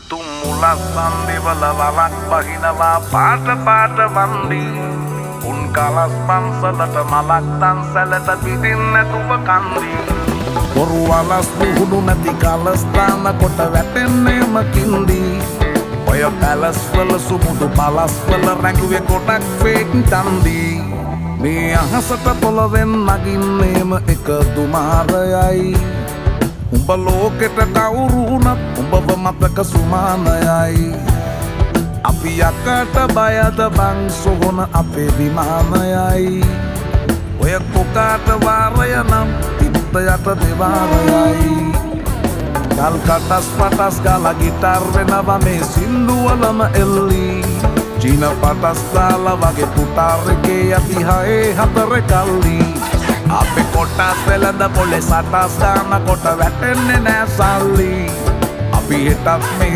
තුම්මුලස් සන්දිවල වලක් බහිනවා පාට පාට වන්දි උන් කලස් පන්සලට මලක් තන්සලට පිටින් නැතුව කන්දි බොරු වලස් පුහුණු නැති කලස් දාන කොට වැටෙන්නේම කින්දි ඔය පැලස් වල සුමුදු පලස් වල රැඟුවේ කොටක් ෆේක් තන්දි මේ අහසට පොළවෙන් නගින්නේම එක දුමාරයයි උඹ ලෝකෙට කවුරු වුණත් උඹව මතක සුමානයයි අපි යකට බයද බං සොහොන අපේ විමානයයි ඔය කොකාට වාරය නම් තිත්ත යට දෙවාරයයි ගල් කටස් පටස් ගාලා ගිටාර් වෙනවා මේ සින්දුවලම එල්ලි චීන පටස් දාලා වගේ පුටාර් එකේ යටි හයේ හතර කල්ලි අපේ කොටස් වෙලඳ පොලේ සටස් දාන කොට වැටෙන්නේ නෑ සල්ලි අපි හිටත් මෙහෙම